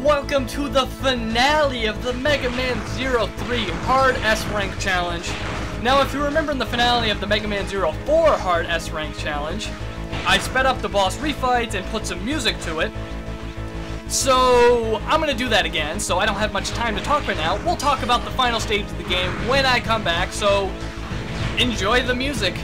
welcome to the finale of the Mega Man 03 Hard S-Rank Challenge. Now, if you remember in the finale of the Mega Man 04 Hard S-Rank Challenge, I sped up the boss refights and put some music to it. So, I'm gonna do that again, so I don't have much time to talk right now. We'll talk about the final stage of the game when I come back, so enjoy the music.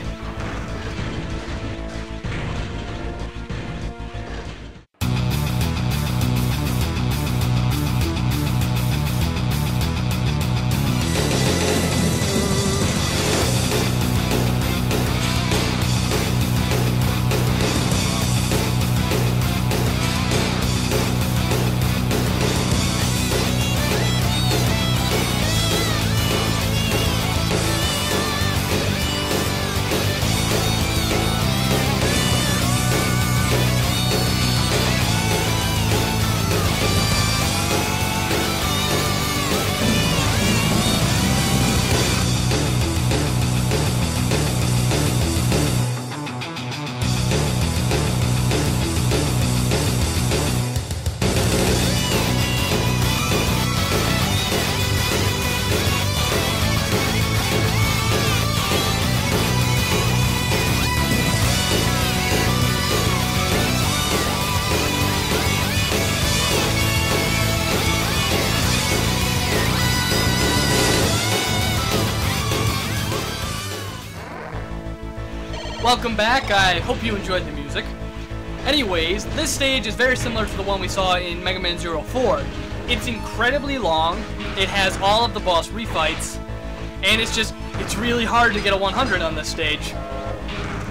Welcome back, I hope you enjoyed the music. Anyways, this stage is very similar to the one we saw in Mega Man 04. It's incredibly long, it has all of the boss refights, and it's really hard to get a 100 on this stage.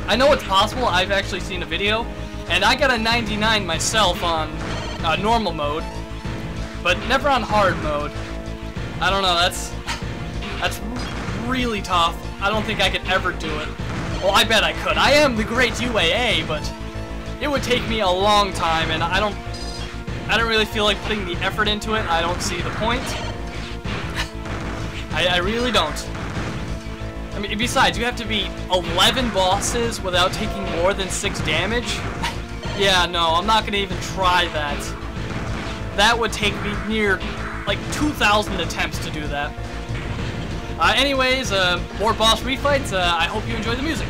I know it's possible, I've actually seen a video, and I got a 99 myself on normal mode, but never on hard mode. I don't know, that's really tough. I don't think I could ever do it. Well, I bet I could. I am the great UAA, but it would take me a long time, and I don't really feel like putting the effort into it. I don't see the point. I really don't. I mean, besides, you have to beat 11 bosses without taking more than 6 damage. Yeah, no, I'm not gonna even try that. That would take me near, like, 2,000 attempts to do that. Anyways, more boss refights. I hope you enjoy the music.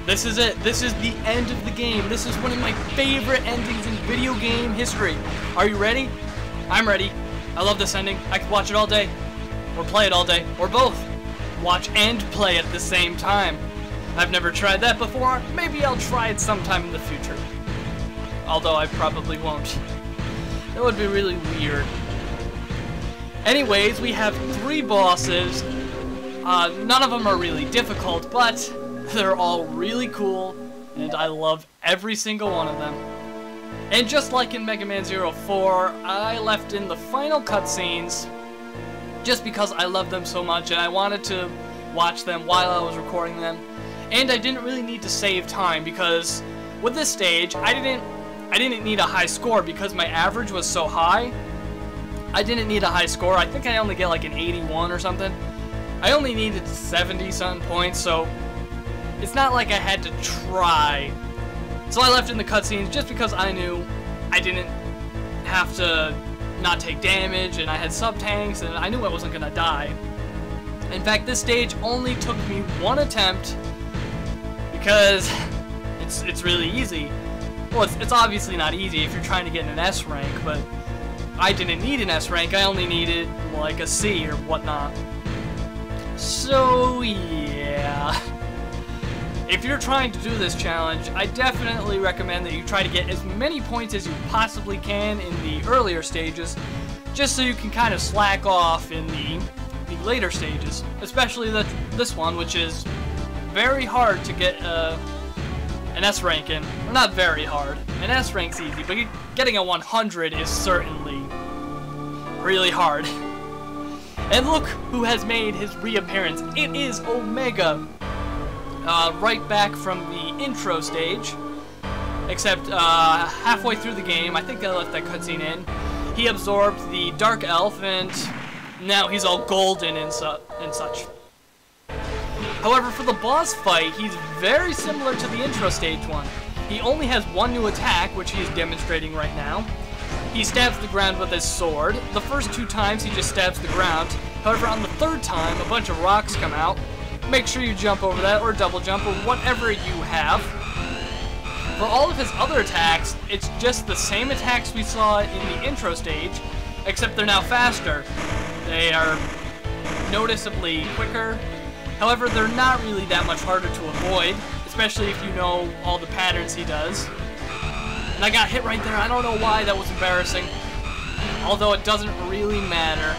This is it. This is the end of the game. This is one of my favorite endings in video game history. Are you ready? I'm ready. I love this ending. I could watch it all day. Or play it all day. Or both. Watch and play at the same time. I've never tried that before. Maybe I'll try it sometime in the future. Although I probably won't. That would be really weird. Anyways, we have 3 bosses. None of them are really difficult, but they're all really cool, and I love every single one of them. And just like in Mega Man 04, I left in the final cutscenes just because I love them so much and I wanted to watch them while I was recording them. And I didn't really need to save time because with this stage, I didn't need a high score because my average was so high. I didn't need a high score. I think I only get like an 81 or something. I only needed 70-something points, so it's not like I had to try. So I left in the cutscenes just because I knew I didn't have to not take damage, and I had sub-tanks, and I knew I wasn't gonna die. In fact, this stage only took me one attempt because it's really easy. Well, it's obviously not easy if you're trying to get an S rank, but I didn't need an S rank. I only needed like a C or whatnot. So yeah, if you're trying to do this challenge, I definitely recommend that you try to get as many points as you possibly can in the earlier stages, just so you can kind of slack off in the later stages, especially this one, which is very hard to get an S rank in. Well, not very hard. An S rank's easy, but getting a 100 is certainly really hard. And look who has made his reappearance. It is Omega. Right back from the intro stage. Except halfway through the game, I think I left that cutscene in, he absorbed the Dark Elf and now he's all golden and such. However, for the boss fight, he's very similar to the intro stage one. He only has one new attack, which he's demonstrating right now. He stabs the ground with his sword. The first 2 times he just stabs the ground. However, on the 3rd time, a bunch of rocks come out. Make sure you jump over that, or double jump, or whatever you have. For all of his other attacks, it's just the same attacks we saw in the intro stage, except they're now faster. They are noticeably quicker. However, they're not really that much harder to avoid, especially if you know all the patterns he does. And I got hit right there. I don't know why. That was embarrassing. Although it doesn't really matter.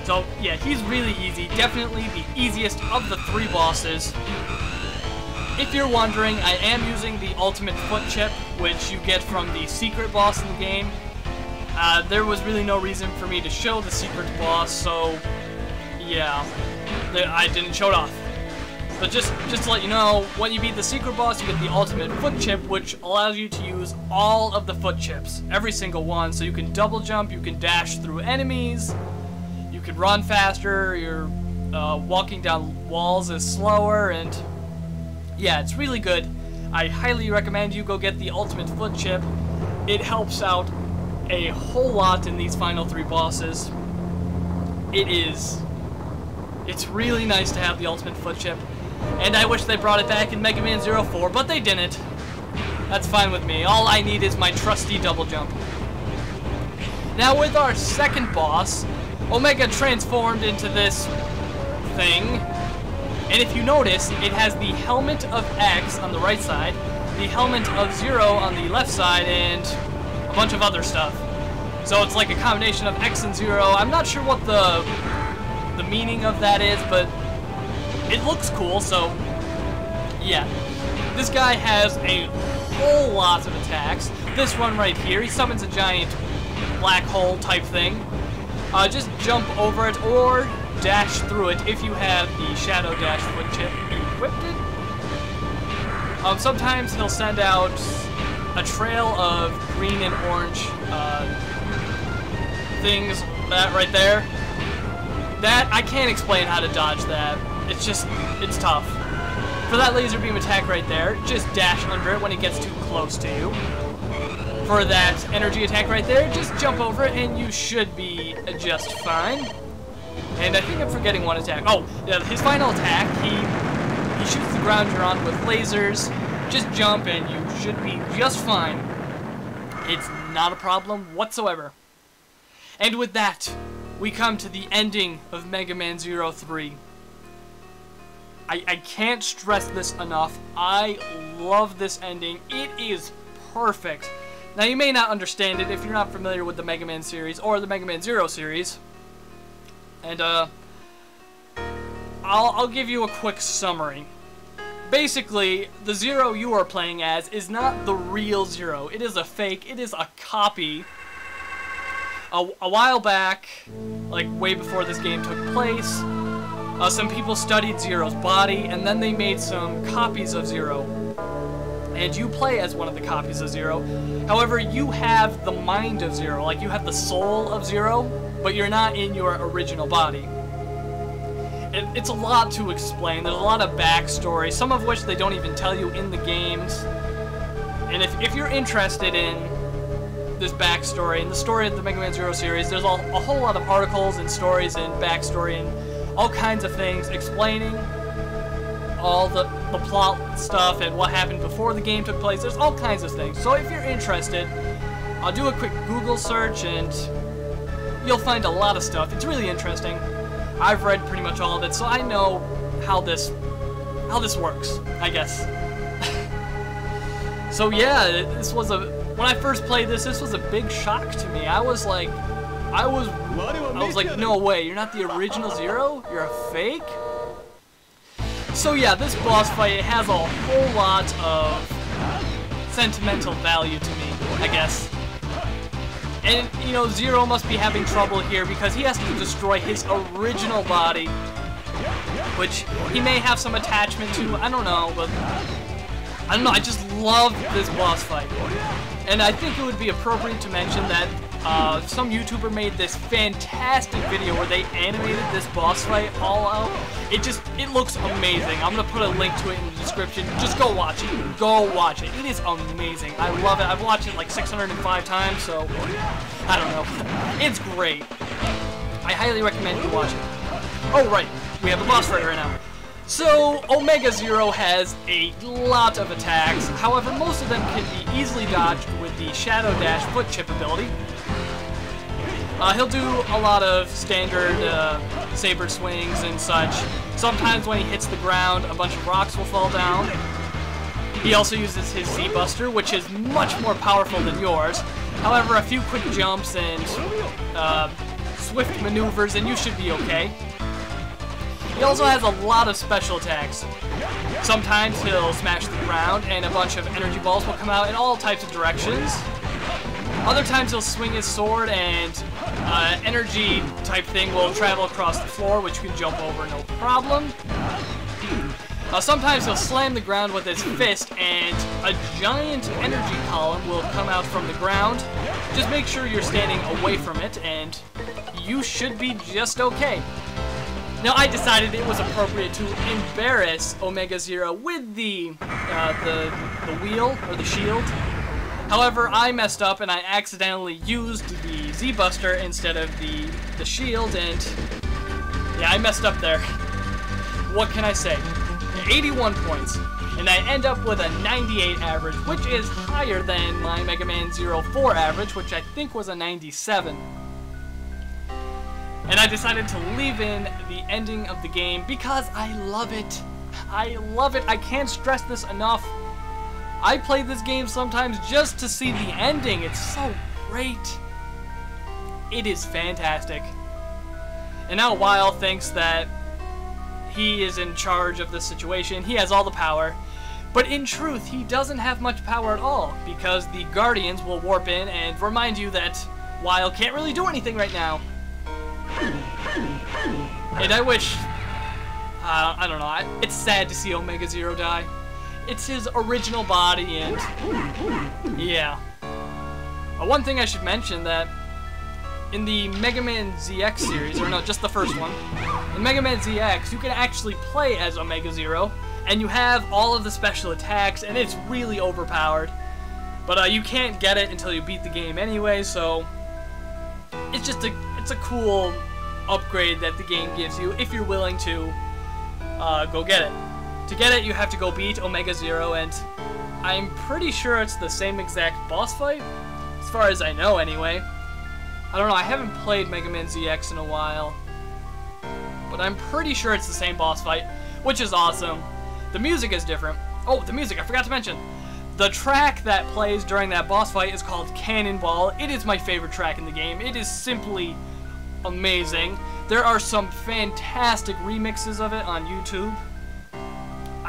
So, yeah, he's really easy. Definitely the easiest of the 3 bosses. If you're wondering, I am using the ultimate foot chip, which you get from the secret boss in the game. There was really no reason for me to show the secret boss, so yeah, I didn't show it off. But just to let you know, when you beat the secret boss, you get the ultimate foot chip, which allows you to use all of the foot chips, every single one. So you can double jump, you can dash through enemies, you can run faster, your walking down walls is slower, and yeah, it's really good. I highly recommend you go get the ultimate foot chip. It helps out a whole lot in these final 3 bosses. It's really nice to have the ultimate foot chip, and I wish they brought it back in Mega Man 04, but they didn't. That's fine with me. All I need is my trusty double jump. Now with our second boss, Omega transformed into this thing, and if you notice, it has the helmet of X on the right side, the helmet of Zero on the left side, and a bunch of other stuff. So it's like a combination of X and Zero. I'm not sure what the meaning of that is, but it looks cool, so yeah. This guy has a whole lot of attacks. This one right here, he summons a giant black hole type thing. Just jump over it or dash through it if you have the Shadow Dash foot chip equipped. Sometimes he'll send out a trail of green and orange things, that right there. That, I can't explain how to dodge that. It's tough. For that laser beam attack right there, just dash under it when it gets too close to you. For that energy attack right there, just jump over it and you should be just fine. And I think I'm forgetting one attack. Oh, yeah, his final attack, he shoots the ground you're on with lasers. Just jump and you should be just fine. It's not a problem whatsoever. And with that, we come to the ending of Mega Man 03. I can't stress this enough. I love this ending. It is perfect. Now, you may not understand it if you're not familiar with the Mega Man series or the Mega Man 0 series. And, I'll give you a quick summary. Basically, the Zero you are playing as is not the real Zero. It is a fake. It is a copy. A while back, like way before this game took place, some people studied Zero's body, and then they made some copies of Zero. And you play as one of the copies of Zero. However, you have the mind of Zero, like you have the soul of Zero, but you're not in your original body. It's a lot to explain. There's a lot of backstory, some of which they don't even tell you in the games. And if you're interested in this backstory and the story of the Mega Man Zero series, there's a whole lot of articles and stories and backstory and all kinds of things explaining all the plot stuff and what happened before the game took place. There's all kinds of things. So if you're interested, I'll do a quick Google search and you'll find a lot of stuff. It's really interesting. I've read pretty much all of it, so I know how this works, I guess. So yeah, this was when I first played this was a big shock to me. I was like, no way, you're not the original Zero? You're a fake? So yeah, this boss fight, it has a whole lot of sentimental value to me, I guess. And, you know, Zero must be having trouble here because he has to destroy his original body, which he may have some attachment to, I don't know, but I don't know, I just love this boss fight. And I think it would be appropriate to mention that some YouTuber made this fantastic video where they animated this boss fight all out. It looks amazing. I'm gonna put a link to it in the description. Just go watch it. Go watch it. It is amazing. I love it. I've watched it like 605 times, so I don't know. It's great. I highly recommend you watch it. Oh right, we have a boss fight right now. So, Omega Zero has a lot of attacks, however most of them can be easily dodged with the Shadow Dash foot chip ability. He'll do a lot of standard saber swings and such. Sometimes when he hits the ground, a bunch of rocks will fall down. He also uses his Z-Buster, which is much more powerful than yours. However, a few quick jumps and swift maneuvers and you should be okay. He also has a lot of special attacks. Sometimes he'll smash the ground and a bunch of energy balls will come out in all types of directions. Other times he'll swing his sword and energy type thing will travel across the floor, which you can jump over no problem. Sometimes he'll slam the ground with his fist and a giant energy column will come out from the ground. Just make sure you're standing away from it and you should be just okay. Now, I decided it was appropriate to embarrass Omega Zero with the wheel, or the shield. However, I messed up and I accidentally used the Z-Buster instead of the shield, and yeah, I messed up there. What can I say? 81 points, and I end up with a 98 average, which is higher than my Mega Man 04 average, which I think was a 97. And I decided to leave in the ending of the game because I love it. I love it. I can't stress this enough. I play this game sometimes just to see the ending. It's so great. It is fantastic. And now Weil thinks that he is in charge of the situation. He has all the power. But in truth, he doesn't have much power at all because the Guardians will warp in and remind you that Weil can't really do anything right now. And I wish, I don't know, it's sad to see Omega Zero die. It's his original body and, yeah. One thing I should mention that in the Mega Man ZX series, or no, just the first one, in Mega Man ZX, you can actually play as Omega Zero, and you have all of the special attacks, and it's really overpowered. But you can't get it until you beat the game anyway, so it's just it's a cool upgrade that the game gives you if you're willing to go get it. To get it, you have to go beat Omega Zero, and I'm pretty sure it's the same exact boss fight, as far as I know anyway. I don't know, I haven't played Mega Man ZX in a while, but I'm pretty sure it's the same boss fight, which is awesome. The music is different. Oh, the music, I forgot to mention. The track that plays during that boss fight is called Cannonball. It is my favorite track in the game. It is simply amazing. There are some fantastic remixes of it on YouTube.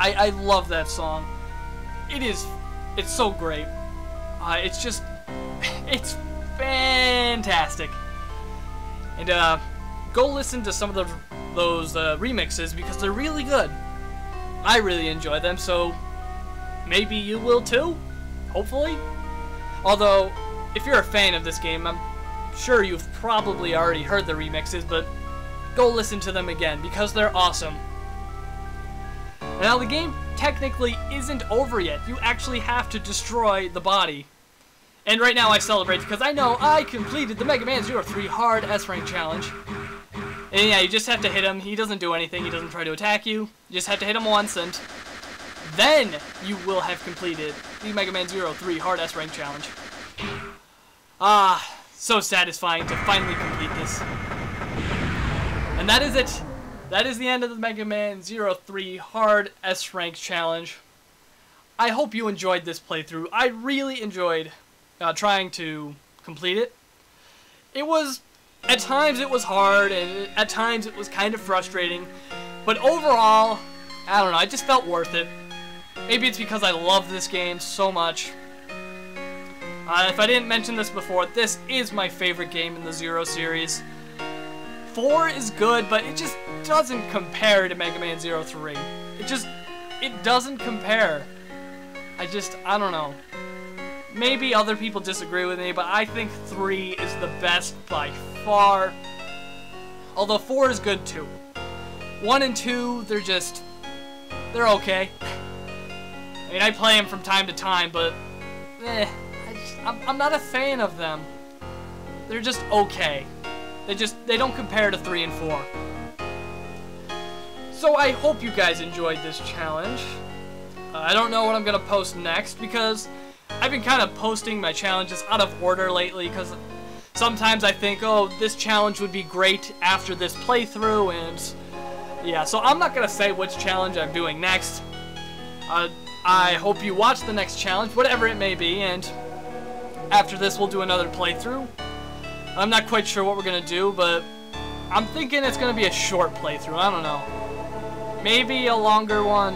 I love that song. It's so great. It's fantastic. And go listen to some of those remixes because they're really good. I really enjoy them, so maybe you will too, hopefully. Although, if you're a fan of this game, I'm sure you've probably already heard the remixes, but go listen to them again because they're awesome. Now the game technically isn't over yet. You actually have to destroy the body. And right now I celebrate because I know I completed the Mega Man 03 Hard S-Rank Challenge. And yeah, you just have to hit him. He doesn't do anything. He doesn't try to attack you. You just have to hit him once, and then you will have completed the Mega Man 03 Hard S-Rank Challenge. Ah, so satisfying to finally complete this. And that is it. That is the end of the Mega Man 03 Hard S-Rank Challenge. I hope you enjoyed this playthrough. I really enjoyed trying to complete it. At times it was hard, and at times it was kind of frustrating. But overall, I don't know, it just felt worth it. Maybe it's because I love this game so much. If I didn't mention this before, this is my favorite game in the Zero series. 4 is good, but it just doesn't compare to Mega Man 03. It doesn't compare. I don't know. Maybe other people disagree with me, but I think 3 is the best by far. Although 4 is good too. 1 and 2, they're okay. I mean, I play them from time to time, but I'm not a fan of them. They're just okay. They don't compare to 3 and 4. So I hope you guys enjoyed this challenge. I don't know what I'm gonna post next because I've been kind of posting my challenges out of order lately because sometimes I think, oh, this challenge would be great after this playthrough, and yeah, so I'm not gonna say which challenge I'm doing next. I hope you watch the next challenge, whatever it may be, and after this we'll do another playthrough. I'm not quite sure what we're gonna do, but I'm thinking it's gonna be a short playthrough. I don't know. Maybe a longer one.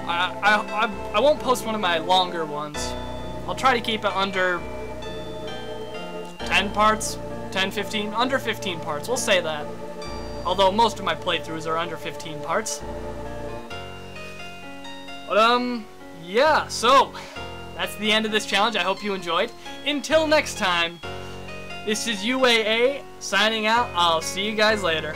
I won't post one of my longer ones. I'll try to keep it under 10 parts, 10, 15, under 15 parts. We'll say that. Although most of my playthroughs are under 15 parts. But yeah. So that's the end of this challenge. I hope you enjoyed. Until next time. This is UAA signing out. I'll see you guys later.